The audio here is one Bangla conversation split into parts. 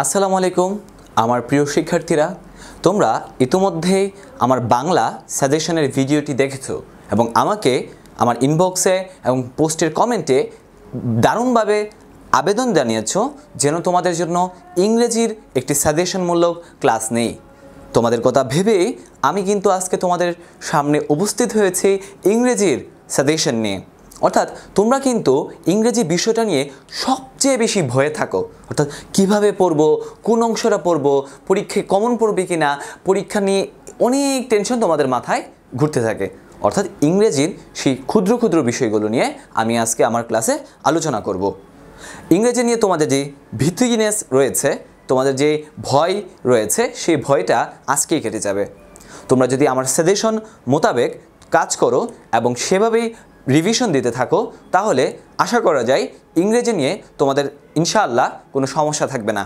আসসালামু আলাইকুম আমার প্রিয় শিক্ষার্থীরা, তোমরা ইতিমধ্যে আমার বাংলা সাজেশনের ভিডিওটি দেখেছো এবং আমাকে আমার ইনবক্সে এবং পোস্টের কমেন্টে দারুণভাবে আবেদন জানিয়েছো যেন তোমাদের জন্য ইংরেজির একটি সাজেশনমূলক ক্লাস নেই। তোমাদের কথা ভেবেই আমি কিন্তু আজকে তোমাদের সামনে উপস্থিত হয়েছি ইংরেজির সাজেশন নিয়ে। অর্থাৎ তোমরা কিন্তু ইংরেজি বিষয়টা নিয়ে সবচেয়ে বেশি ভয়ে থাকো, অর্থাৎ কিভাবে পড়বো, কোন অংশটা পড়বো, পরীক্ষায় কমন পড়বে কিনা, পরীক্ষা নিয়ে অনেক টেনশন তোমাদের মাথায় ঘুরতে থাকে। অর্থাৎ ইংরেজির সেই ক্ষুদ্র ক্ষুদ্র বিষয়গুলো নিয়ে আমি আজকে আমার ক্লাসে আলোচনা করব। ইংরেজি নিয়ে তোমাদের যে ভীতিনেস রয়েছে, তোমাদের যে ভয় রয়েছে, সেই ভয়টা আজকেই কেটে যাবে। তোমরা যদি আমার সাজেশন মোতাবেক কাজ করো এবং সেভাবেই রিভিশন দিতে থাকো, তাহলে আশা করা যায় ইংরেজি নিয়ে তোমাদের ইনশাআল্লাহ কোনো সমস্যা থাকবে না।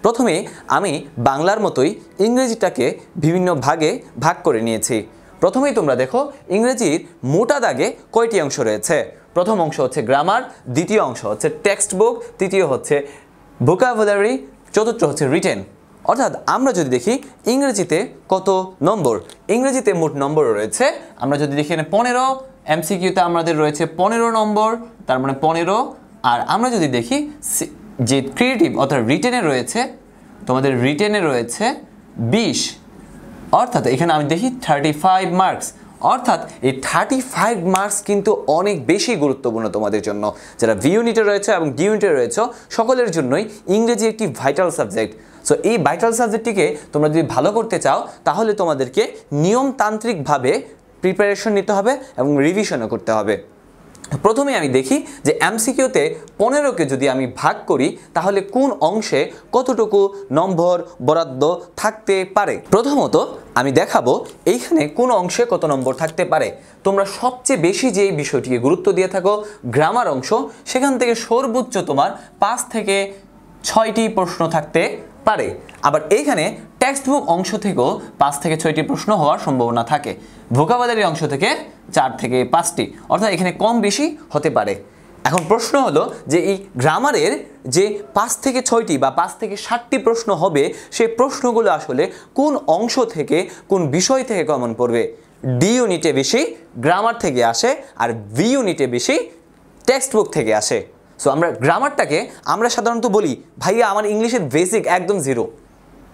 প্রথমে আমি বাংলার মতোই ইংরেজিটাকে বিভিন্ন ভাগে ভাগ করে নিয়েছি। প্রথমেই তোমরা দেখো ইংরেজির মোটা দাগে কয়টি অংশ রয়েছে। প্রথম অংশ হচ্ছে গ্রামার, দ্বিতীয় অংশ হচ্ছে টেক্সট বুক, তৃতীয় হচ্ছে ভোকাবুলারি, চতুর্থ হচ্ছে রিটেন। অর্থাৎ আমরা যদি দেখি ইংরেজিতে কত নম্বর, ইংরেজিতে মোট নম্বর রয়েছে, আমরা যদি দেখি এখানে 15, এমসিকিউতে আমাদের রয়েছে 15 নম্বর, তার মানে 15। আর আমরা যদি দেখি যে ক্রিয়েটিভ অর্থাৎ রিটেনে রয়েছে, তোমাদের রিটেনে রয়েছে 20, অর্থাৎ এখানে আমি দেখি 35 মার্কস। অর্থাৎ এই 35 মার্কস কিন্তু অনেক বেশি গুরুত্বপূর্ণ তোমাদের জন্য, যারা ভি ইউনিটে রয়েছে এবং ডি ইউনিটে রয়েছে সকলের জন্যই ইংরেজি একটি ভাইটাল সাবজেক্ট। সো এই ভাইটাল সাবজেক্টটিকে তোমরা যদি ভালো করতে চাও, তাহলে তোমাদেরকে নিয়মতান্ত্রিকভাবে প্রিপারেশন নিতে হবে এবং রিভিশনও করতে হবে। প্রথমে আমি দেখি যে এমসিকিউতে 15কে যদি আমি ভাগ করি, তাহলে কোন অংশে কতটুকু নম্বর বরাদ্দ থাকতে পারে। প্রথমত আমি দেখাবো এইখানে কোন অংশে কত নম্বর থাকতে পারে। তোমরা সবচেয়ে বেশি যেই বিষয়টিকে গুরুত্ব দিয়ে থাকো গ্রামার অংশ, সেখান থেকে সর্বোচ্চ তোমার 5 থেকে 6টি প্রশ্ন থাকতে পারে। আবার এইখানে টেক্সট বুক অংশ থেকেও 5 থেকে 6টি প্রশ্ন হওয়ার সম্ভাবনা থাকে। ভোকাবুলারি অংশ থেকে 4 থেকে 5টি, অর্থাৎ এখানে কম বেশি হতে পারে। এখন প্রশ্ন হলো যে এই গ্রামারের যে 5 থেকে 6টি বা 5 থেকে 7টি প্রশ্ন হবে, সেই প্রশ্নগুলো আসলে কোন অংশ থেকে, কোন বিষয় থেকে কমন পড়বে। ডি ইউনিটে বেশি গ্রামার থেকে আসে, আর ভি ইউনিটে বেশি টেক্সট বুক থেকে আসে। সো আমরা গ্রামারটাকে আমরা সাধারণত বলি, ভাইয়া আমার ইংলিশের বেসিক একদম জিরো।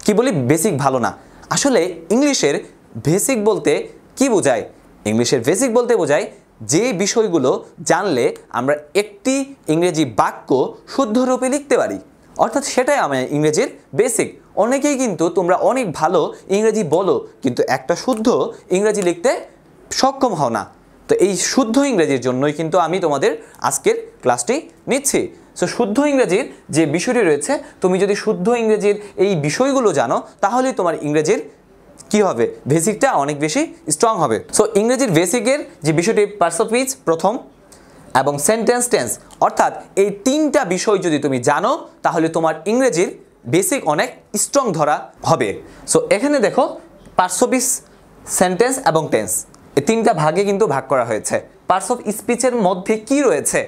কি বলি? বেসিক ভালো না। আসলে ইংলিশের বেসিক বলতে কি বোঝায়? ইংলিশের বেসিক বলতে বোঝায় যে বিষয়গুলো জানলে আমরা একটি ইংরেজি বাক্য শুদ্ধরূপে লিখতে পারি, অর্থাৎ সেটাই আমার ইংরেজির বেসিক। অনেকেই কিন্তু তোমরা অনেক ভালো ইংরেজি বলো, কিন্তু একটা শুদ্ধ ইংরেজি লিখতে সক্ষম হও না। তো এই শুদ্ধ ইংরেজির জন্যই কিন্তু আমি তোমাদের আজকের ক্লাসটি নিচ্ছি। সো শুদ্ধ ইংরেজির যে বিষয়টি রয়েছে, তুমি যদি শুদ্ধ ইংরেজির এই বিষয়গুলো জানো, তাহলেই তোমার ইংরেজির কি হবে, বেসিকটা অনেক বেশি স্ট্রং হবে। সো ইংরেজির বেসিকের যে বিষয়টি পার্টস অফ স্পিচ প্রথম, এবং সেন্টেন্স টেন্স, অর্থাৎ এই 3টা বিষয় যদি তুমি জানো, তাহলে তোমার ইংরেজির বেসিক অনেক স্ট্রং ধরা হবে। সো এখানে দেখো পার্টস অফ স্পিচ, সেন্টেন্স এবং টেন্স, এই 3টা ভাগে কিন্তু ভাগ করা হয়েছে। পার্টস অফ স্পিচের মধ্যে কি রয়েছে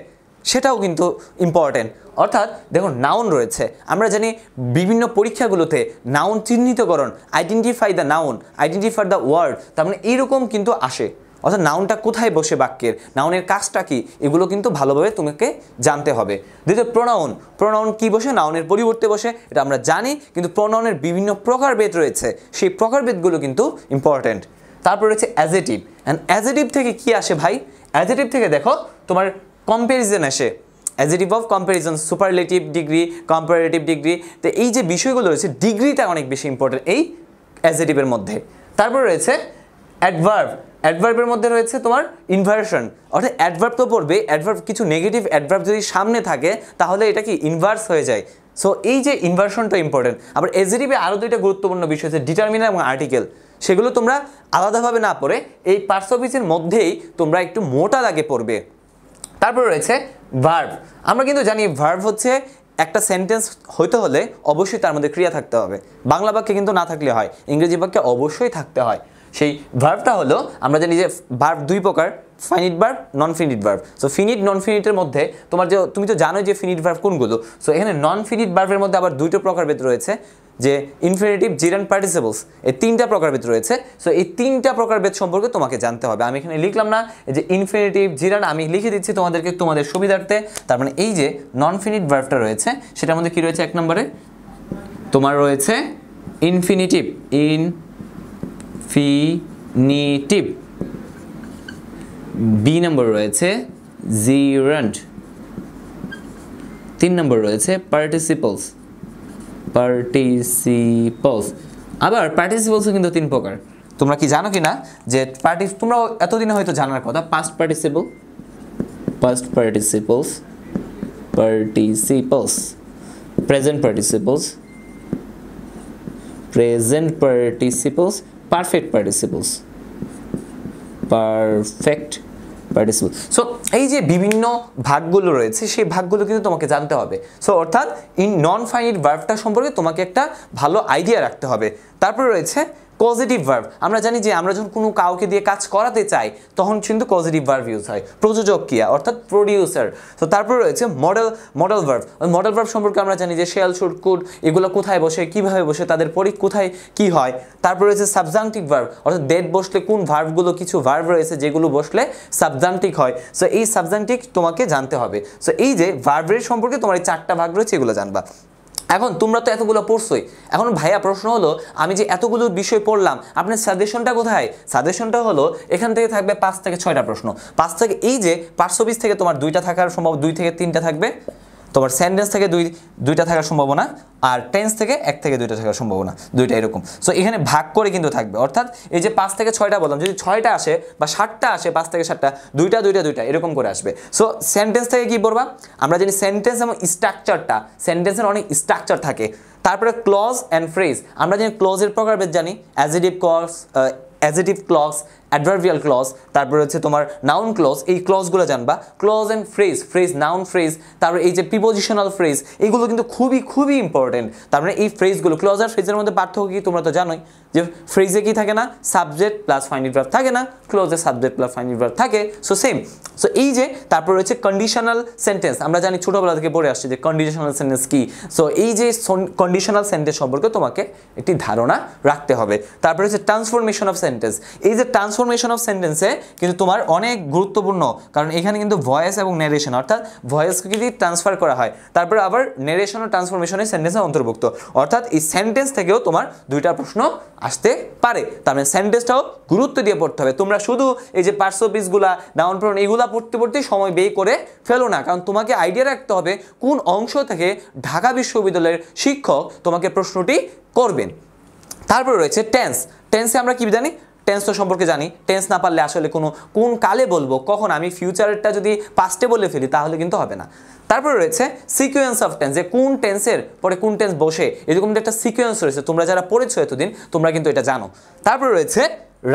সেটাও কিন্তু ইম্পর্টেন্ট। অর্থাৎ দেখো নাউন রয়েছে, আমরা জানি বিভিন্ন পরীক্ষাগুলোতে নাউন চিহ্নিতকরণ, identify the noun, identify the word, তার মানে এইরকম কিন্তু আসে। অর্থাৎ নাউনটা কোথায় বসে বাক্যের, নাউনের কাজটা কি, এগুলো কিন্তু ভালোভাবে তোমাকে জানতে হবে। দ্বিতীয় প্রোনাউন, প্রোনাউন কি বসে, নাউনের পরিবর্তে বসে, এটা আমরা জানি, কিন্তু প্রোনাউনের বিভিন্ন প্রকারভেদ রয়েছে, সেই প্রকারভেদগুলো কিন্তু ইম্পর্টেন্ট। তারপর রয়েছে অ্যাজেটিভ, অ্যান্ড অ্যাজেটিভ থেকে কি আসে ভাই? অ্যাজেটিভ থেকে দেখো তোমার কম্প্যারিজন আসে, adjective of comparison, superlative degree, comparative degree. তো এই যে বিষয়গুলো রয়েছে, ডিগ্রিটা অনেক বেশি ইম্পর্টেন্ট এই অ্যাজেটিভের মধ্যে। তারপর রয়েছে অ্যাডভার্ব, অ্যাডভার্বের মধ্যে রয়েছে তোমার ইনভার্সন, অর্থাৎ অ্যাডভার্ব তো পড়বে, অ্যাডভার্ব কিছু নেগেটিভ অ্যাডভার্ব যদি সামনে থাকে, তাহলে এটা কি ইনভার্স হয়ে যায়। সো এই যে ইনভার্সনটা ইম্পর্টেন্ট। আবার অ্যাজেটিভে আরও দুইটা গুরুত্বপূর্ণ বিষয় আছে, ডিটারমিনার এবং আর্টিকেল। সেগুলো তোমরা আলাদাভাবে না পড়ে এই পার্টস অফ স্পিচের মধ্যেই তোমরা একটু মোটা দাগে পড়বে। তারপর রয়েছে ভার্ব। আমরা কিন্তু জানি ভার্ব হচ্ছে একটা সেন্টেন্স হইতে হলে অবশ্যই তার মধ্যে ক্রিয়া থাকতে হবে। বাংলা বাক্যে কিন্তু না থাকলে হয়, ইংরেজি বাক্যে অবশ্যই থাকতে হয়। সেই ভার্বটা হলো, আমরা জানি যে ভার্ব 2 প্রকার, ফাইনিট ভার্ব, নন ফিনিট ভার্ব। সো ফিনিট নন ফিনিটের মধ্যে তুমি তো জানো যে ফিনিট ভার্ব কোনগুলো। সো এখানে নন ফিনিট ভার্বের মধ্যে আবার দুটো প্রকারভেদ রয়েছে, যে ইনফিনিটিভ, জিরান্ড, পার্টিসিপলস, এই তিনটা প্রকারভেদ রয়েছে। সো এই তিনটা প্রকারভেদ সম্পর্কে তোমাকে জানতে হবে। আমি এখানে লিখলাম না যে ইনফিনিটিভ, জিরান্ড, আমি লিখে দিচ্ছি তোমাদেরকে তোমাদের সুবিধার্থে। তার মানে এই যে নন ফিনিট ভার্বটা রয়েছে সেটার মধ্যে কি রয়েছে? এক নম্বরে তোমার রয়েছে ইনফিনিটিভ, ইনফিনিটিভ। বি নম্বর রয়েছে জিরান্ড। 3 নম্বর রয়েছে পার্টিসিপলস, পার্টিসিপলস। আবার পার্টিসিপলসও কিন্তু 3 প্রকার। তোমরা কি জানো কি না যে তোমরা এতদিনে হয়তো জানার কথা, past participle, past participles, participles, present participles, present participles, perfect participles, perfect participle. So এই যে বিভিন্ন ভাগগুলো রয়েছে সেই ভাগগুলো কিন্তু তোমাকে জানতে হবে। সো অর্থাৎ নন ফাইনিট ভার্বটা সম্পর্কে তোমাকে একটা ভালো আইডিয়া রাখতে হবে। তারপরে রয়েছে পজিটিভ ভার্ব। আমরা জানি যে আমরা যখন কোনো কাউকে দিয়ে কাজ করাতে চাই তখন কিন্তু পজিটিভ ভার্ব ইউজ হয়, প্রযোজক ক্রিয়া অর্থাৎ প্রডিউসার। তো তারপরে রয়েছে মডেল ভার্ব। মডেল ভার্ব সম্পর্কে আমরা জানি যে শেল, শুড, কুড এগুলো কোথায় বসে, কিভাবে বসে, তাদের পরিক কোথায় কি হয়। তারপরে রয়েছে সাবজাংটিভ ভার্ব, অর্থাৎ ডেট বসলে কোন ভার্বগুলো, কিছু ভার্ব রয়েছে যেগুলো বসলে সাবজাংটিভ হয়। সো এই সাবজাংটিভ তোমাকে জানতে হবে। সো এই যে ভার্বের সম্পর্কে তোমার এই 4টা ভাগ রয়েছে, এগুলো জানবা। এখন তোমরা তো এতগুলো পড়ছোই, এখন ভাইয়া প্রশ্ন হলো আমি যে এতগুলো বিষয় পড়লাম আপনার সাজেশনটা কোথায়? সাজেশনটা হলো এখান থেকে থাকবে 5 থেকে 6টা প্রশ্ন। 5 থেকে এই যে 520 থেকে তোমার 2টা থাকার সম্ভব, 2 থেকে 3টা থাকবে, তোমার সেন্টেন্স থেকে 2টা থাকার সম্ভাবনা, আর টেন্স থেকে 1 থেকে 2টা থাকার সম্ভাবনা, 2টা এরকম। সো এখানে ভাগ করে কিন্তু থাকবে, অর্থাৎ এই যে 5 থেকে 6টা বললাম, যদি 6টা আসে বা 7টা আসে, 5 থেকে 7টা, 2টা এরকম করে আসবে। সো সেন্টেন্স থেকে কি পড়বা? আমরা জানি সেন্টেন্স এবং স্ট্রাকচারটা, সেন্টেন্সের অনেক স্ট্রাকচার থাকে। তারপরে ক্লজ অ্যান্ড ফ্রেজ, আমরা জানি ক্লজের প্রকারভেদ জানি, adjective clause, adjective clause, adverbial clause, তারপরে হচ্ছে তোমার নাউন ক্লজ, এই ক্লজগুলো জানবা। Clause and phrase, phrase, noun phrase, তারপরে এই যে প্রিপোজিশনাল ফ্রেজ, এগুলো কিন্তু খুবই ইম্পর্টেন্ট। তার মানে এই ফ্রেজগুলো, ক্লজ আর ফ্রেজের মধ্যে পার্থক্য কি তোমরা তো জানোই, যে ফ্রেজে কি থাকে না, সাবজেক্ট প্লাস ফাইনিট ভার্ব থাকে না, ক্লজে সাবজেক্ট প্লাস ফাইনিট ভার্ব থাকে। So same. সো এই যে তারপর রয়েছে কন্ডিশনাল সেন্টেন্স, আমরা জানি ছোটবেলা থেকে পড়ে আসছি যে কন্ডিশনাল সেন্টেন্স কি। সো এই যে কন্ডিশনাল সেন্টেন্স সম্পর্কে তোমাকে একটি ধারণা রাখতে হবে। তারপরে হচ্ছে ট্রান্সফরমেশন অফ সেন্টেন্স। এই যে ট্রান্সফরমেশন অফ সেন্টেন্সে কিন্তু তোমার অনেক গুরুত্বপূর্ণ, কারণ এখানে কিন্তু ভয়েস এবং ন্যারেশন, অর্থাৎ ভয়েসকে যদি ট্রান্সফার করা হয়, তারপরে আবার ন্যারেশন ও ট্রান্সফরমেশনের সেন্টেন্সে অন্তর্ভুক্ত, অর্থাৎ এই সেন্টেন্স থেকেও তোমার 2টা প্রশ্ন আসতে পারে। তার মানে সেন্টেন্সটাও গুরুত্ব দিয়ে পড়তে হবে। তোমরা শুধু এই যে পার্শ্ব পিসগুলা, ডাউন প্রোনাউন এগুলা পড়তে সময় ব্যয় করে ফেলো না, কারণ তোমাকে আইডিয়া রাখতে হবে কোন অংশ থেকে ঢাকা বিশ্ববিদ্যালয়ের শিক্ষক তোমাকে প্রশ্নটি করবেন। তারপরে রয়েছে টেন্স। টেন্সে আমরা কি জানি? টেন্স তো সম্পর্কে জানি। টেন্স না পারলে আসলে কোন কালে বলবো, কখন, আমি ফিউচারেরটা যদি পাস্টে বলে ফেলি তাহলে কিন্তু হবে না। তারপরে রয়েছে সিকোয়েন্স অফ টেন্স, যে কোন টেন্সের পরে কোন টেন্স বসে, এরকম একটা সিকোয়েন্স রয়েছে। তোমরা যারা পড়েছো এতদিন তোমরা কিন্তু এটা জানো। তারপরে রয়েছে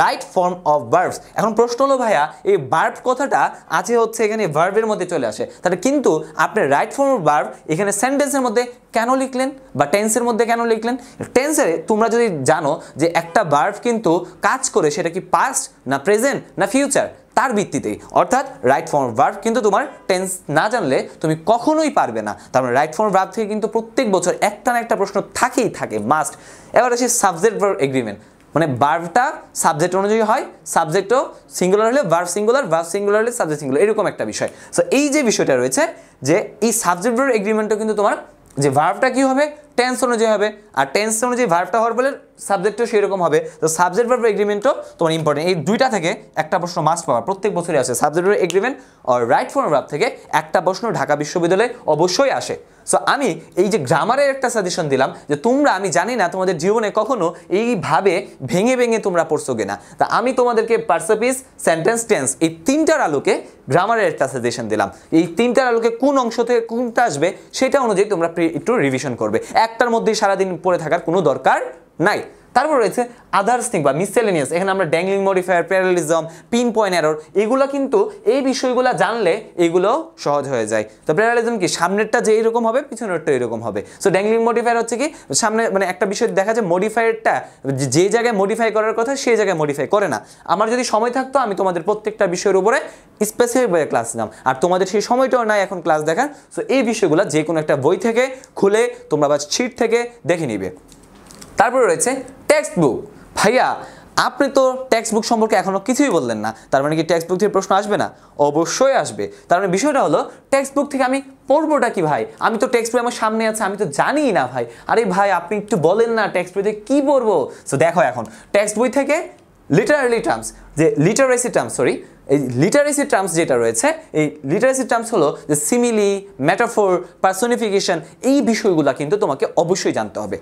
রাইট ফর্ম অফ ভার্বস। এখন প্রশ্ন হলো ভাইয়া এই ভার্ব কথাটা আছে হচ্ছে এখানে ভার্বের মধ্যে চলে আসে, তাহলে কিন্তু আপনি রাইট ফর্ম অফ ভার্ব এখানে সেন্টেন্সের মধ্যে কেন লিখলেন বা টেন্সের মধ্যে কেন লিখলেন? টেন্সে তোমরা যদি জানো যে একটা ভার্ব কিন্তু কাজ করে সেটা কি পাস্ট না প্রেজেন্ট না ফিউচার, তার ভিত্তিতেই, অর্থাৎ রাইট ফর্ম অফ ভার্ব কিন্তু তোমার টেন্স না জানলে তুমি কখনোই পারবে না। তার মানে রাইট ফর্ম অফ ভার্ব থেকে কিন্তু প্রত্যেক বছর একটা না একটা প্রশ্ন থাকেই থাকে, মাস্ট। এবার আসে সাবজেক্ট ভার্ব এগ্রিমেন্ট, মানে ভার্বটা সাবজেক্ট অনুযায়ী হয়, সাবজেক্টও সিঙ্গুলার হলে ভার্ব সিঙ্গুলার, ভার্ব সিঙ্গুলার হলে সাবজেক্ট সিঙ্গুলার, এরকম একটা বিষয়। সো এই যে বিষয়টা রয়েছে যে এই সাবজেক্ট ভার্ব এগ্রিমেন্টও কিন্তু তোমার যে ভার্বটা কি হবে টেন্স অনুযায়ী হবে, আর টেন্স অনুযায়ী ভার্বটা হওয়ার ফলে সাবজেক্টও সেরকম হবে। তো সাবজেক্ট ভার্ব এগ্রিমেন্টও তোমার ইম্পর্টেন্ট। এই 2টা থেকে একটা প্রশ্ন মাস্ট পাওয়া প্রত্যেক বছরই আসে, সাবজেক্ট ভার্ব এগ্রিমেন্ট আর রাইট ফর্ম ভার্ব থেকে একটা প্রশ্ন ঢাকা বিশ্ববিদ্যালয়ে অবশ্যই আসে। সো আমি এই যে গ্রামারের একটা সাজেশন দিলাম যে তোমরা, আমি জানি না তোমাদের জীবনে কখনো এইভাবে ভেঙে তোমরা পড়ছো কিনা, তা আমি তোমাদেরকে পার্সেপিস, সেন্টেন্স, টেন্স এই 3টার আলোকে গ্রামারের একটা সাজেশন দিলাম। এই 3টার আলোকে কোন অংশ থেকে কোনটা আসবে সেটা অনুযায়ী তোমরা একটু রিভিশন করবে, একটার মধ্যেই সারাদিন পড়ে থাকার কোনো দরকার নাই। তারপর রয়েছে আদার্স থিং বা মিসসেলেনিয়াস, এখানে আমরা dangling modifier, parallelism, pin point error, এগুলো কিন্তু এই বিষয়গুলো জানলে এগুলো সহজ হয়ে যায়। তো প্যারালিজম কি, সামনেরটা যে এরকম হবে পিছনেরটা এরকম হবে। সো ড্যাংলিং মডিফায়ার হচ্ছে কি, সামনে মানে একটা বিষয় দেখা যায় মডিফায়ারটা যে জায়গায় মডিফাই করার কথা সেই জায়গায় মডিফাই করে না। আমার যদি সময় থাকতো আমি তোমাদের প্রত্যেকটা বিষয়ের উপরে স্পেসিফিকভাবে ক্লাস দিতাম, আর তোমাদের সেই সময়টাও নাই এখন ক্লাস দেখার। সো এই বিষয়গুলো যে কোনো একটা বই থেকে খুলে তোমরা বা শিট থেকে দেখে নিবে। তারপরে রয়েছে টেক্সট বুক। ভাইয়া আপনি তো টেক্সট বুক সম্পর্কে এখনো কিছুই বললেন না, তার মানে কি টেক্সট বুক থেকে প্রশ্ন আসবে না? অবশ্যই আসবে। তার মানে বিষয়টা হলো টেক্সট বুক থেকে আমি পড়বোটা কি ভাই? আমি তো টেক্সট বই আমার সামনে আছে, আমি তো জানি না ভাই। আরে ভাই আপনি একটু বলেন না টেক্সট বই থেকে কি পড়বো? সো দেখো এখন টেক্সট বই থেকে লিটারারি টার্মস, যে লিটারেসি টার্মস, সরি এই লিটারেসি টার্মস যেটা রয়েছে, এই লিটারেসি টার্মস হলো যে সিমিলি, মেটাফোর, পার্সোনিফিকেশন, এই বিষয়গুলো কিন্তু তোমাকে অবশ্যই জানতে হবে।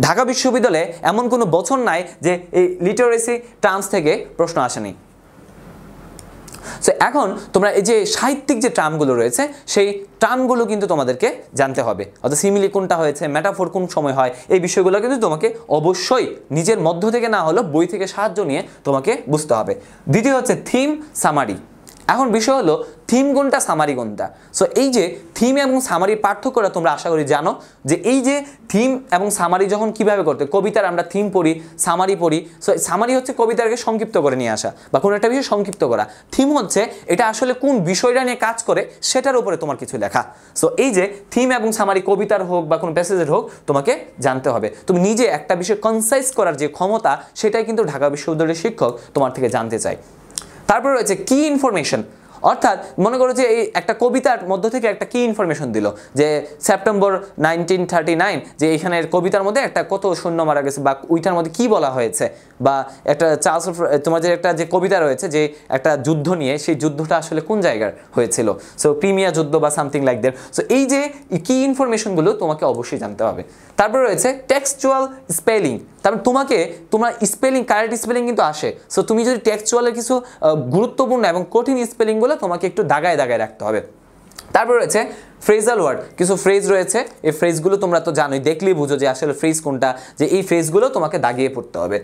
ঢাকা বিশ্ববিদ্যালয়ে এমন কোনো বছর নাই যে এই লিটারেসি টার্মস থেকে প্রশ্ন আসেনি। সো এখন তোমরা এই যে সাহিত্যিক যে টার্মগুলো রয়েছে সেই টার্মগুলো কিন্তু তোমাদেরকে জানতে হবে, অর্থাৎ সিমিলি কোনটা হয়েছে, মেটাফোর কোন সময় হয়, এই বিষয়গুলো কিন্তু তোমাকে অবশ্যই নিজের মধ্য থেকে না হলেও বই থেকে সাহায্য নিয়ে তোমাকে বুঝতে হবে। দ্বিতীয় হচ্ছে থিম, সামারি। এখন বিষয় হলো থিম কোনটা, সামারি কোনটা। সো এই যে থিম এবং সামারির পার্থক্যটা তোমরা আশা করি জানো, যে এই যে থিম এবং সামারি যখন কিভাবে করতে, কবিতার আমরা থিম পড়ি, সামারি পড়ি। সো সামারি হচ্ছে কবিতাকে সংক্ষিপ্ত করে নিয়ে আসা বা কোনো একটা বিষয় সংক্ষিপ্ত করা। থিম হচ্ছে এটা আসলে কোন বিষয়টা নিয়ে কাজ করে সেটার উপরে তোমার কিছু লেখা। সো এই যে থিম এবং সামারি কবিতার হোক বা কোনো প্যাসেজের হোক তোমাকে জানতে হবে। তুমি নিজে একটা বিষয় কনসাইজ করার যে ক্ষমতা সেটাই কিন্তু ঢাকা বিশ্ববিদ্যালয়ের শিক্ষক তোমার থেকে জানতে চায়। তারপর রয়েছে কি ইনফরমেশন, অর্থাৎ মনে করো যে এই একটা কবিতার মধ্য থেকে একটা কি ইনফরমেশন দিল, যে সেপ্টেম্বর 1939 যে এখানের কবিতার মধ্যে একটা কত সৈন্য মারা গেছে বা ওইটার মধ্যে কি বলা হয়েছে, বা একটা চার্লস তোমার যে একটা যে কবিতা রয়েছে যে একটা যুদ্ধ নিয়ে, সেই যুদ্ধটা আসলে কোন জায়গার হয়েছিল, সো ক্রিমিয়া যুদ্ধ বা সামথিং লাইক দ্যাট। সো এই যে কি ইনফরমেশনগুলো তোমাকে অবশ্যই জানতে হবে। তারপর রয়েছে টেক্সচুয়াল স্পেলিং, তারপর তোমার স্পেলিং, কারেক্ট স্পেলিং কিন্তু আসে। সো তুমি যদি টেক্সচুয়ালের কিছু গুরুত্বপূর্ণ এবং কঠিন স্পেলিংগুলো তোমাকে একটু দাগায় রাখতে হবে। তারপর রয়েছে ফ্রেজাল ওয়ার্ড, কিছু ফ্রেজ রয়েছে, এই ফ্রেজগুলো তোমরা তো জানোই, দেখলেই বুঝো যে আসলে ফ্রেজ কোনটা, যে এই ফ্রেজগুলো তোমাকে দাগিয়ে পড়তে হবে।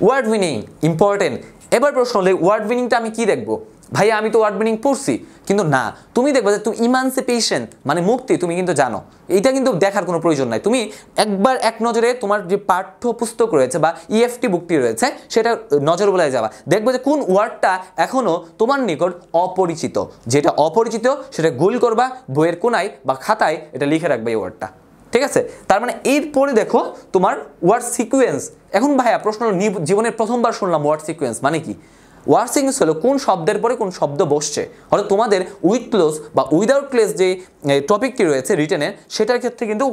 Word meaning important. এবার প্রশ্ন হলে ওয়ার্ড মিনিংটা আমি কি দেখবো? ভাইয়া আমি তো ওয়ার্ড মিনিং পড়ছি, কিন্তু না, তুমি দেখবে যে তুমি ইমানসিপেশন মানে মুক্তি তুমি কিন্তু জানো, এইটা কিন্তু দেখার কোনো প্রয়োজন নাই। তুমি একবার এক নজরে তোমার যে পাঠ্যপুস্তক রয়েছে বা ইএফটি বুকটি রয়েছে সেটা নজর বলায় যাবা, দেখবে যে কোন ওয়ার্ডটা এখনও তোমার নিকট অপরিচিত। যেটা অপরিচিত সেটা গোল করবা, বইয়ের কোনায় বা খাতায় এটা লিখে রাখবে এই ওয়ার্ডটা, ঠিক আছে? তার মানে এরপরে দেখো তোমার ওয়ার্ড সিকোয়েন্স। এখন ভাইয়া প্রশ্ন, জীবনের প্রথমবার শুনলাম ওয়ার্ড সিকোয়েন্স মানে কি? ওয়ার্ড সিকোয়েন্স হলো কোন শব্দের পরে কোন শব্দ বসছে, অর্থাৎ তোমাদের উইথ ক্লোজ বা উইদাউট ক্লোজ যে টপিকটি রয়েছে রিটেনের, সেটার ক্ষেত্রে কিন্তু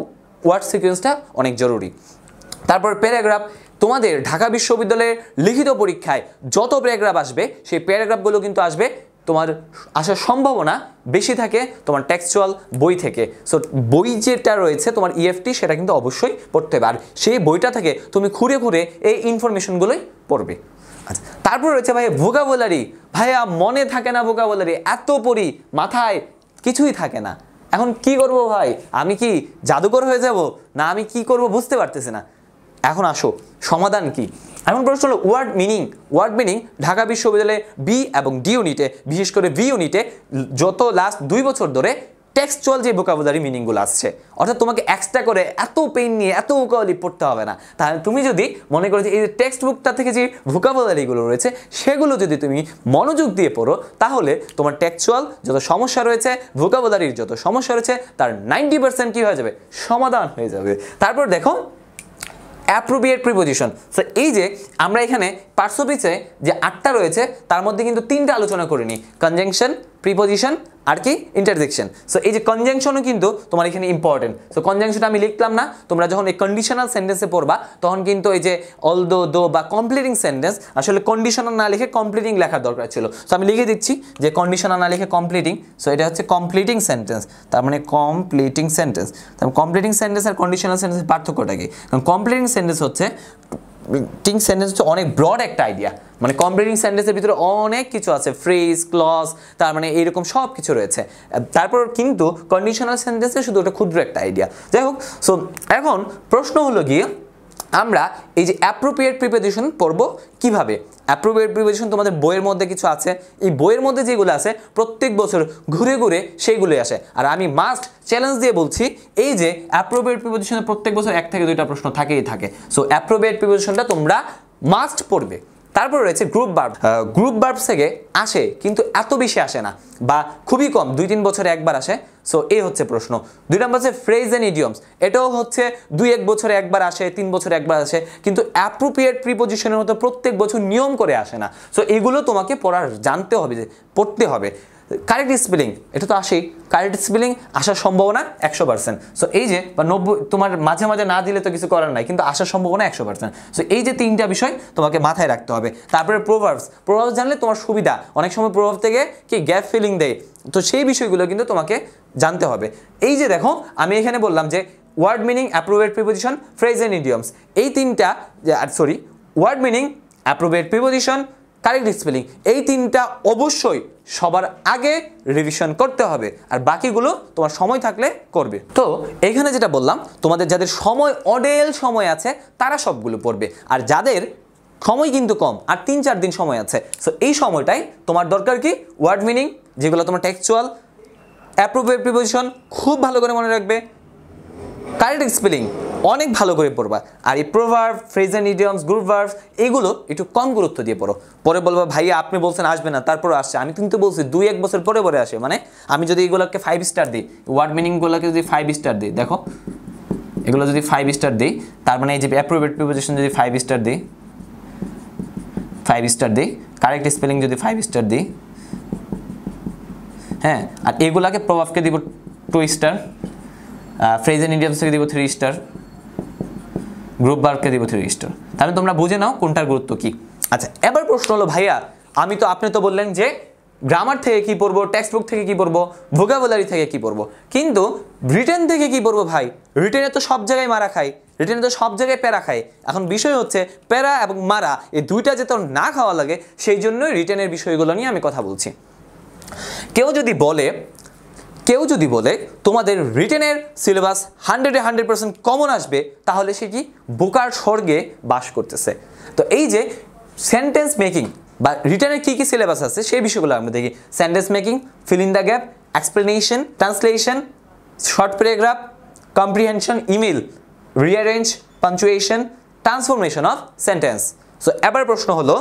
ওয়ার্ড সিকোয়েন্সটা অনেক জরুরি। তারপর প্যারাগ্রাফ, তোমাদের ঢাকা বিশ্ববিদ্যালয়ের লিখিত পরীক্ষায় যত প্যারাগ্রাফ আসবে সেই প্যারাগ্রাফগুলো কিন্তু আসবে তোমার আসার সম্ভাবনা বেশি থাকে তোমার টেক্সচুয়াল বই থেকে। সো বই যেটা রয়েছে তোমার ইএফটি সেটা কিন্তু অবশ্যই পড়তে হবে, আর সেই বইটা থেকে তুমি খুঁড়ে এই ইনফরমেশনগুলোই পড়বে। আচ্ছা, তারপর রয়েছে ভাই ভোকাবুলারি। ভাইয়া মনে থাকে না ভোকাবুলারি, এত পড়ি মাথায় কিছুই থাকে না। এখন কি করব ভাই? আমি কি জাদুকর হয়ে যাব, না আমি কি করব বুঝতে পারতেছি না। এখন আসো সমাধান কি। এখন প্রশ্ন হলো word meaning. Word meaning Dhaka বিশ্ববিদ্যালয়ে বি এবং ডি ইউনিটে, বিশেষ করে বি ইউনিটে যত লাস্ট 2 বছর ধরে টেক্সচুয়াল যে ভোকাবুলারি মিনিংগুলো আসছে, অর্থাৎ তোমাকে এক্সট্রা করে এত পেন নিয়ে এত ভোকাবুলারি পড়তে হবে না। তাহলে তুমি যদি মনে করো যে এই টেক্সট বুকটা থেকে যে ভোকাবুলারিগুলো রয়েছে সেগুলো যদি তুমি মনোযোগ দিয়ে পড়ো, তাহলে তোমার টেক্সচুয়াল যত সমস্যা রয়েছে, ভোকাবুলারির যত সমস্যা রয়েছে তার 90% কি হয়ে যাবে, সমাধান হয়ে যাবে। তারপর দেখো অ্যাপ্রোপ্রিয়েট প্রিপোজিশন। সো এই যে আমরা এখানে পার্শ্বপিছে যে 8টা রয়েছে তার মধ্যে কিন্তু 3টা আলোচনা করিনি, কনজাংশন, প্রিপোজিশন আর কি ইন্টারজেকশন। সো এই যে কনজাংশনও কিন্তু তোমার এখানে ইম্পর্টেন্ট। সো কনজাংশনটা আমি লিখলাম না, তোমরা যখন এই কন্ডিশনাল সেন্টেন্সে পড়বা তখন কিন্তু এই যে অলদো, দো বা কমপ্লিটিং সেন্টেন্স, আসলে কন্ডিশনাল না লিখে কমপ্লিটিং লেখার দরকার ছিল। সো আমি লিখে দিচ্ছি যে কন্ডিশনাল না লিখে কমপ্লিটিং। সো এটা হচ্ছে কমপ্লিটিং সেন্টেন্স, তার মানে কমপ্লিটিং সেন্টেন্স। তার কমপ্লিটিং সেন্টেন্স আর কন্ডিশনাল সেন্টেন্সের পার্থক্যটা কি? কারণ কমপ্লিটিং সেন্টেন্স হচ্ছে অনেক ব্রড একটা আইডিয়া, মানে কমপ্লিটিং সেন্টেন্সের ভিতরে অনেক কিছু আছে, ফ্রেজ, ক্লজ, তার মানে এইরকম সব কিছু রয়েছে। তারপর কিন্তু কন্ডিশনাল সেন্টেন্সে শুধু ওটা ক্ষুদ্র একটা আইডিয়া। যাই হোক, সো এখন প্রশ্ন হলো গিয়ে আমরা এই যে অ্যাপ্রোপ্রিয়েট প্রিপোজিশন পড়ব কিভাবে। অ্যাপ্রোপ্রিয়েট প্রিপোজিশন তোমাদের বইয়ের মধ্যে কিছু আছে, এই বইয়ের মধ্যে যেগুলো আছে প্রত্যেক বছর ঘুরে ঘুরে সেইগুলোই আসে। আর আমি মাস্ট চ্যালেঞ্জ দিয়ে বলছি এই যে অ্যাপ্রোপ্রিয়েট প্রিপোজিশনে প্রত্যেক বছর 1 থেকে 2টা প্রশ্ন থাকেই থাকে। সো অ্যাপ্রোপ্রিয়েট প্রিপোজিশনটা তোমরা মাস্ট পড়বে। তারপর রয়েছে গ্রুপ ভার্ব। গ্রুপ ভার্ব থেকে আসে কিন্তু এত বেশি আসে না বা খুবই কম, 2-3 বছরে একবার আসে। সো এই হচ্ছে প্রশ্ন। 2 নম্বর হচ্ছে ফ্রেজ এন্ড ইডিয়মস। এটাও হচ্ছে 2-1 বছরে একবার আসে, 3 বছরে একবার আসে, কিন্তু অ্যাপ্রোপ্রিয়েট প্রিপোজিশনের মতো প্রত্যেক বছর নিয়ম করে আসে না। সো এগুলো তোমাকে জানতে হবে, পড়তে হবে। কারেক্ট স্পেলিং এটা তো আসেই, কারেক্ট স্পেলিং আসার সম্ভাবনা 100%। সো এই যে বা 90, তোমার মাঝে মাঝে না দিলে তো কিছু করার নাই, কিন্তু আসার সম্ভাবনা 100%। সো এই যে 3টা বিষয় তোমাকে মাথায় রাখতে হবে। তারপরে প্রোভার্বস জানলে তোমার সুবিধা। অনেক সময় প্রভাব থেকে কি গ্যাপ ফিলিং দেয়, তো সেই বিষয়গুলো কিন্তু তোমাকে জানতে হবে। এই যে দেখো আমি এখানে বললাম যে word meaning, appropriate preposition, phrase and idioms, এই 3টা word meaning, appropriate preposition, correct spelling, এই 3টা অবশ্যই সবার আগে রিভিশন করতে হবে, আর বাকিগুলো তোমার সময় থাকলে করবে। তো এখানে যেটা বললাম, তোমাদের যাদের সময় অডেল সময় আছে তারা সবগুলো পড়বে, আর যাদের সময় কিন্তু কম আর 3-4 দিন সময় আছে, সো এই সময়টাই তোমার দরকার কি ওয়ার্ড মিনিং, যেগুলো তোমার টেক্সচুয়াল, অ্যাপ্রোপ্রিয়েট প্রিপোজিশন খুব ভালো করে মনে রাখবে, কারেক্ট স্পেলিং অনেক ভালো করে পড়বা, আর এই proverb, phrase and idioms, group verbs এগুলো একটু কম গুরুত্ব দিয়ে পড়ো। পরে বলবা ভাইয়া আপনি বলছেন আসবে না, তারপর আসছে। আমি কিন্তু বলছি 2-1 বছর পরে পরে আসে। মানে আমি যদি এগুলোকে 5 স্টার দিই, ওয়ার্ড মিনিংগুলোকে যদি 5 স্টার দিই, দেখো এগুলো যদি 5 স্টার দিই, তার মানে এই যে অ্যাপ্রোপ্রিয়েট প্রিপোজিশন যদি 5 স্টার দিই, 5 স্টার দিই, কারেক্ট স্পেলিং যদি 5 স্টার দিই, হ্যাঁ, আর এগুলাকে প্রভাবকে দিব 2 স্টার, ফ্রেজ এন্ড ইডিয়মসকে দিব 3 স্টার, গ্রুপ ভার্বকে দিব 3 স্টার। তাহলে তোমরা বুঝে নাও কোনটার গুরুত্ব কি। আচ্ছা, এবার প্রশ্ন হলো ভাইয়া আপনি তো বললেন যে গ্রামার থেকে কি পড়বো, টেক্সট বুক থেকে কি পড়বো, ভোকাবুলারি থেকে কি পড়বো, কিন্তু রিটেন থেকে কি পড়বো ভাই? রিটেনে তো সব জায়গায় মারা খায়, রিটেনে তো সব জায়গায় প্যারা খায়। এখন বিষয় হচ্ছে প্যারা এবং মারা এই দুইটা যে তোর না খাওয়া লাগে, সেই জন্যই রিটেনের বিষয়গুলো নিয়ে আমি কথা বলছি। কেউ যদি বলে তোমাদের রিটেনের সিলেবাস 100% কমন আসবে, তাহলে সে কি বোকার স্বর্গে বাস করতেছে। তো এই যে সেন্টেন্স মেকিং বা রিটেনের কি কি সিলেবাস আছে সেই বিষয়গুলো আমরা দেখি। Sentence making, fill in the gap, explanation, translation, short paragraph, comprehension, email, rearrange, punctuation, transformation of sentence. So এবার প্রশ্ন হলো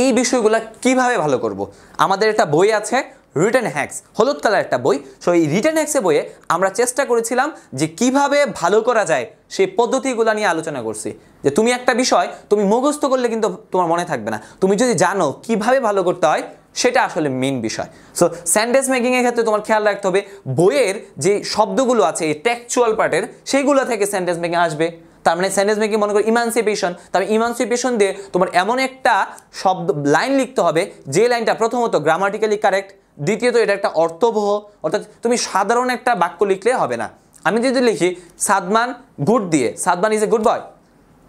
এই বিষয়গুলো কিভাবে ভালো করব। আমাদের একটা বই আছে রিটেন হ্যাক্স, হলুদ কালার একটা বই। সো এই রিটেন হ্যাক্সের বইয়ে আমরা চেষ্টা করেছিলাম যে কিভাবে ভালো করা যায় সেই পদ্ধতিগুলো নিয়ে আলোচনা করছি। যে তুমি একটা বিষয় তুমি মুখস্থ করলে কিন্তু তোমার মনে থাকবে না, তুমি যদি জানো কিভাবে ভালো করতে হয় সেটা আসলে মেইন বিষয়। সো সেন্টেন্স মেকিংয়ের ক্ষেত্রে তোমার খেয়াল রাখতে হবে বইয়ের যে শব্দগুলো আছে এই টেক্সচুয়াল পার্টের, সেইগুলো থেকে সেন্টেন্স মেকিং আসবে। তার মানে সেন্টেন্স মেকিং মনে করো ইমানসিপেশন, তারপরে ইমানসিপেশন দিয়ে তোমার এমন একটা শব্দ লাইন লিখতে হবে যে লাইনটা প্রথমত গ্রামাটিক্যালি কারেক্ট, দ্বিতীয়ত এটা একটা অর্থবহ, অর্থাৎ তুমি সাধারণ একটা বাক্য লিখলে হবে না। আমি যদি লিখি সাদমান গুড দিয়ে, Sadman is a good boy,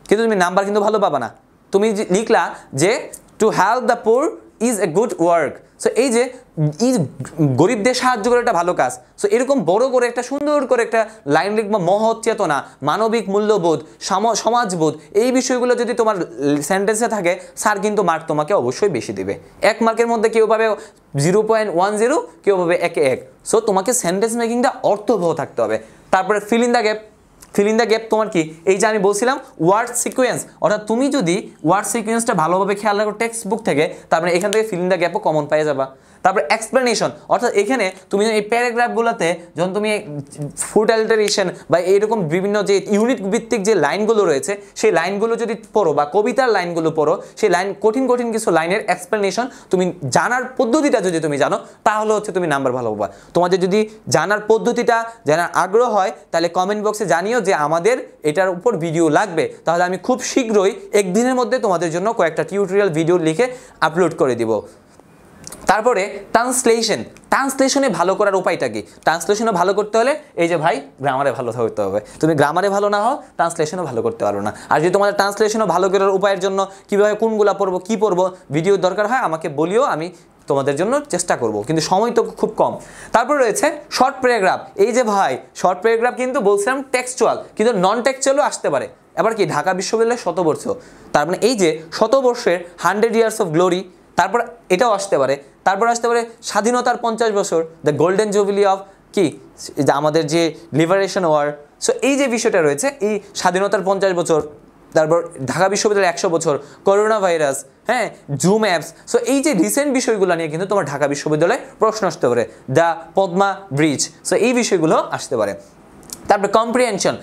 কিন্তু তুমি নাম্বার কিন্তু ভালো পাবা না। তুমি লিখলা যে to help the poor is a good work, so এই যে গরিবদের সাহায্য করে একটা ভালো কাজ। সো এরকম বড় করে একটা সুন্দর করে একটা লাইন লিখবা, মহৎ চেতনা, মানবিক মূল্যবোধ, সমাজবোধ, এই বিষয়গুলো যদি তোমার সেন্টেন্সে থাকে, স্যার কিন্তু মার্ক তোমাকে অবশ্যই বেশি দেবে। 1 মার্কের মধ্যে কেউ পাবে 0.10, কেউ পাবে 1-1। সো তোমাকে সেন্টেন্স মেকিংটা অর্থবহ থাকতে হবে। তারপরে fill in the gap. Fill in the gap তোমার কি, এই যে আমি বলছিলাম ওয়ার্ড সিকোয়েন্স, অর্থাৎ তুমি যদি ওয়ার্ড সিকোয়েন্সটা ভালোভাবে খেয়াল রাখো টেক্সট বুক থেকে, তারপরে এখান থেকে ফিল ইন দ্য গ্যাপও কমন পেয়ে যাবা। তারপরে এক্সপ্লেনেশন, অর্থাৎ এখানে তুমি এই প্যারাগ্রাফগুলোতে যখন তুমি ফুড অ্যালটারেশন বা এরকম বিভিন্ন যে ইউনিট ভিত্তিক যে লাইনগুলো রয়েছে সেই লাইনগুলো যদি পড়ো বা কবিতার লাইনগুলো পড়ো, সেই লাইন কঠিন কিছু লাইনের এক্সপ্লেনেশন তুমি জানার পদ্ধতিটা যদি তুমি জানো, তাহলে হচ্ছে তুমি নাম্বার ভালো পাবা। তোমাদের যদি জানার পদ্ধতিটা জানার আগ্রহ হয়, তাহলে কমেন্ট বক্সে জানিও যে আমাদের এটার উপর ভিডিও লাগবে, তাহলে আমি খুব শীঘ্রই একদিনের মধ্যে তোমাদের জন্য কয়েকটা টিউটোরিয়াল ভিডিও লিখে আপলোড করে দিব। তারপরে ট্রান্সলেশনে ভালো করার উপায়টা কি? ট্রান্সলেশনে ভালো করতে হলে এই যে ভাই গ্রামারে ভালো হতে হবে। তুমি গ্রামারে ভালো না হও, ট্রান্সলেশনও ভালো করতে পারো না। আর যদি তোমাদের ট্রান্সলেশনও ভালো করার উপায়ের জন্য কীভাবে কোনগুলো পড়বো, কী পড়বো ভিডিও দরকার হয়, আমাকে বলিও, আমি তোমাদের জন্য চেষ্টা করব, কিন্তু সময় তো খুব কম। তারপর রয়েছে শর্ট প্যারাগ্রাফ। এই যে ভাই শর্ট প্যারাগ্রাফ কিন্তু বলছিলাম টেক্সচুয়াল, কিন্তু নন টেক্সচুয়ালও আসতে পারে। এবার কি ঢাকা বিশ্ববিদ্যালয়ের শতবর্ষ, তার মানে এই যে শতবর্ষের 100 ইয়ার্স অফ গ্লোরি, তারপর এটাও আসতে পারে। তারপর আসতে পারে স্বাধীনতার 50 বছর, দ্য গোল্ডেন জুবিলি অফ কি আমাদের যে লিবারেশন ওয়ার। সো এই যে বিষয়টা রয়েছে, এই স্বাধীনতার 50 বছর, তারপর ঢাকা বিশ্ববিদ্যালয়ের 100 বছর, করোনা ভাইরাস, হ্যাঁ, জুম অ্যাপস। সো এই যে রিসেন্ট বিষয়গুলো নিয়ে কিন্তু তোমার ঢাকা বিশ্ববিদ্যালয়ে প্রশ্ন আসতে পারে, দ্য পদ্মা ব্রিজ। সো এই বিষয়গুলো আসতে পারে। তারপরে কম্প্রিহেনশন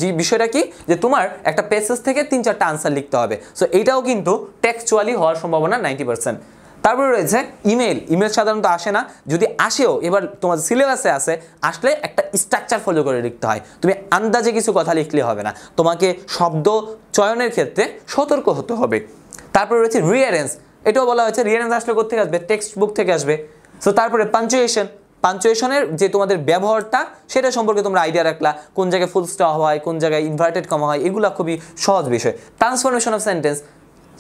যে বিষয়টা কি, যে তোমার একটা পেসেজ থেকে 3-4টা আনসার লিখতে হবে। সো এইটাও কিন্তু টেক্সচুয়ালি হওয়ার সম্ভাবনা 90%। তারপরে রয়েছে ইমেল সাধারণত আসে না, যদি আসেও এবার তোমার সিলেবাসে আসলে একটা স্ট্রাকচার ফলো করে লিখতে হয়। তুমি আন্দাজে কিছু কথা লিখলে হবে না, তোমাকে শব্দ চয়নের ক্ষেত্রে সতর্ক হতে হবে। তারপরে রয়েছে রিয়ারেন্স, এটাও বলা হয়েছে রিয়ারেন্স আসলে কোথেকে আসবে, টেক্সট বুক থেকে আসবে। সো তারপরে পাঞ্চুয়েশনের যে তোমাদের ব্যবহারটা সেটা সম্পর্কে তোমরা আইডিয়া রাখলা, কোন জায়গায় ফুল স্টপ হয়, কোন জায়গায় ইনভার্টেড কমা হয়, এগুলো খুবই সহজ বিষয়। ট্রান্সফরমেশন অফ সেন্টেন্স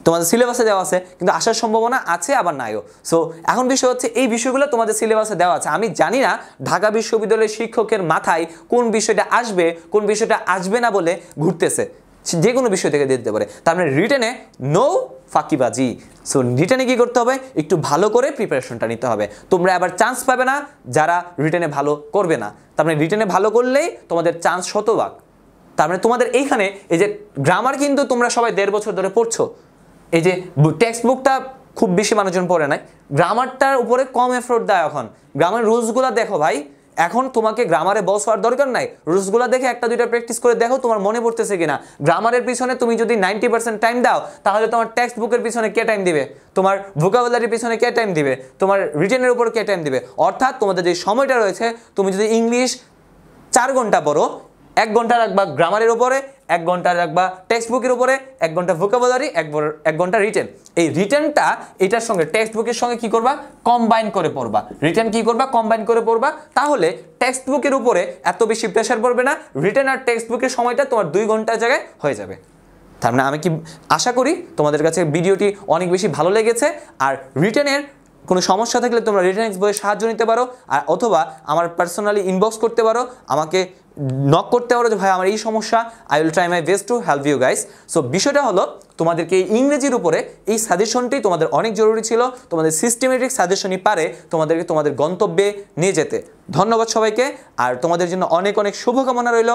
তোমাদের সিলেবাসে দেওয়া আছে, কিন্তু আসার সম্ভাবনা আছে আবার নাইও। সো এখন বিষয় হচ্ছে এই বিষয়গুলো তোমাদের সিলেবাসে দেওয়া আছে। আমি জানি না ঢাকা বিশ্ববিদ্যালয়ের শিক্ষকের মাথায় কোন বিষয়টা আসবে, কোন বিষয়টা আসবে না বলে ঘুরতেছে, যে কোনো বিষয় থেকে দিতে পারে। তার মানে রিটেনে নো ফাঁকিবাজি। সো রিটেনে কি করতে হবে, একটু ভালো করে প্রিপারেশনটা নিতে হবে। তোমরা আবার চান্স পাবে না যারা রিটেনে ভালো করবে না। তার মানে রিটেনে ভালো করলেই তোমাদের চান্স শতভাগ। তার মানে তোমাদের এইখানে এই যে গ্রামার কিন্তু তোমরা সবাই 1.5 বছর ধরে পড়ছো, এই যে টেক্সট বুকটা খুব বেশি মানুষজন পড়ে নাই, গ্রামারটার উপরে কম এফোর্ট দেয়। এখন গ্রামার রুলসগুলো দেখো ভাই, এখন তোমাকে গ্রামারে বস হওয়ার দরকার নাই, রুলসগুলো দেখে 1-2টা প্র্যাকটিস করে দেখো তোমার মনে পড়তেছে কিনা। গ্রামারের পিছনে তুমি যদি 90% টাইম দাও, তাহলে তোমার টেক্সট বুকের পিছনে কে টাইম দিবে, তোমার ভোকাবুলারির পিছনে কে টাইম দিবে, তোমার রিটেনের উপর কে টাইম দিবে। অর্থাৎ তোমাদের যে সময়টা রয়েছে, তুমি যদি ইংলিশ 4 ঘন্টা পড়ো, 1 ঘন্টা রাখবা গ্রামারের উপরে, 1 ঘন্টা রাখবা টেক্সট বুকের উপরে, 1 ঘন্টা ভোকাবুলারি, 1 ঘন্টা রিটেন। এই রিটেনটা এটার সঙ্গে টেক্সট বুকের সঙ্গে কি করবা, কম্বাইন করে পড়বা। রিটেন কি করবা, কম্বাইন করে পড়বা। তাহলে টেক্সট বুকের উপরে এত বেশি প্রেশার পড়বে না, রিটেন আর টেক্সট বুকের সময়টা তোমার 2 ঘন্টার জায়গায় হয়ে যাবে। তার মানে আমি কি আশা করি তোমাদের কাছে ভিডিওটি অনেক বেশি ভালো লেগেছে। আর রিটেনের কোনো সমস্যা থাকলে তোমরা রিটেন এক্স বইয়ের সাহায্য নিতে পারো, আর অথবা আমার পার্সোনালি ইনবক্স করতে পারো, আমাকে নক করতে পারো যে ভাই আমার এই সমস্যা, I will try my best to help you guys. So বিষয়টা হলো তোমাদেরকে ইংরেজির উপরে এই সাজেশনটি তোমাদের অনেক জরুরি ছিল। তোমাদের সিস্টেমেটিক সাজেশনই পারে তোমাদেরকে তোমাদের গন্তব্যে নিয়ে যেতে। ধন্যবাদ সবাইকে, আর তোমাদের জন্য অনেক অনেক শুভকামনা রইল।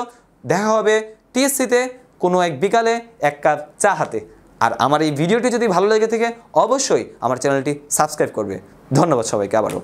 দেখা হবে টিএসসিতে কোনো এক বিকালে 1 কাপ চা হাতে। আর আমার এই ভিডিওটি যদি ভালো লেগে থাকে অবশ্যই আমার চ্যানেলটি সাবস্ক্রাইব করবে। ধন্যবাদ সবাইকে আবারও।